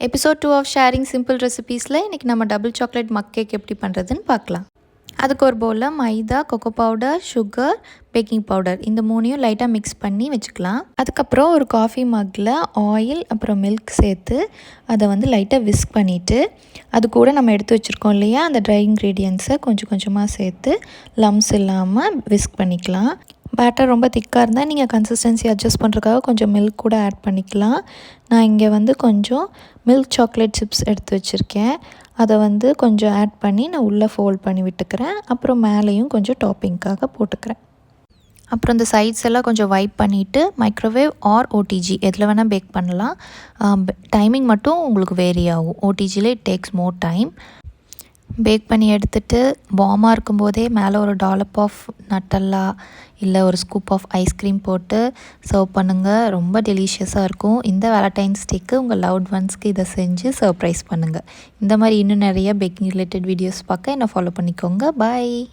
Episode 2 of sharing simple ரெசிபீஸில் இன்றைக்கி நம்ம double chocolate மக் cake எப்படி பண்ணுறதுன்னு பார்க்கலாம். அதுக்கு ஒரு பவுலில் maida, cocoa powder, sugar, baking powder இந்த மூணையும் லைட்டாக மிக்ஸ் பண்ணி வச்சுக்கலாம். அதுக்கப்புறம் ஒரு காஃபி மக்கில் ஆயில் அப்புறம் மில்க் சேர்த்து அதை லைட்டாக விஸ்க் பண்ணிவிட்டு அது கூட நம்ம எடுத்து வச்சுருக்கோம் இல்லையா அந்த ட்ரை இன்க்ரீடியன்ட்ஸை கொஞ்சம் கொஞ்சமாக சேர்த்து லம்ஸ் இல்லாமல் விஸ்க் பண்ணிக்கலாம். பேட்டர் ரொம்ப திக்காக இருந்தால் நீங்கள் கன்சிஸ்டன்சி அட்ஜஸ்ட் பண்ணுறதுக்காக கொஞ்சம் மில்க் கூட ஆட் பண்ணிக்கலாம். நான் இங்கே கொஞ்சம் மில்க் சாக்லேட் சிப்ஸ் எடுத்து வச்சுருக்கேன். அதை கொஞ்சம் ஆட் பண்ணி நான் உள்ளே ஃபோல்ட் பண்ணி விட்டுக்கிறேன். அப்புறம் மேலேயும் கொஞ்சம் டாப்பிங்க்காக போட்டுக்கிறேன். அப்புறம் இந்த சைட்ஸ் எல்லாம் கொஞ்சம் வைப் பண்ணிவிட்டு மைக்ரோவேவ் ஆர் ஓடிஜி எதில் வேணால் பேக் பண்ணலாம். டைமிங் மட்டும் உங்களுக்கு வேரி ஆகும். ஓடிஜியில் it takes more time. Bake பண்ணி எடுத்துகிட்டு வார்மாக இருக்கும்போதே மேலே ஒரு டாலப் ஆஃப் நட்டல்லா இல்லை ஒரு ஸ்கூப் ஆஃப் ஐஸ்கிரீம் போட்டு சர்வ் பண்ணுங்கள். ரொம்ப டெலிஷியஸாக இருக்கும். இந்த வேலண்டைன்ஸ் டேக்கு உங்கள் லவ்ட் ஒன்ஸ்க்கு இதை செஞ்சு சர்ப்ரைஸ் பண்ணுங்கள். இந்த மாதிரி இன்னும் நிறைய பேக்கிங் ரிலேட்டட் வீடியோஸ் பார்க்க என்னை ஃபாலோ பண்ணிக்கோங்க. பாய்.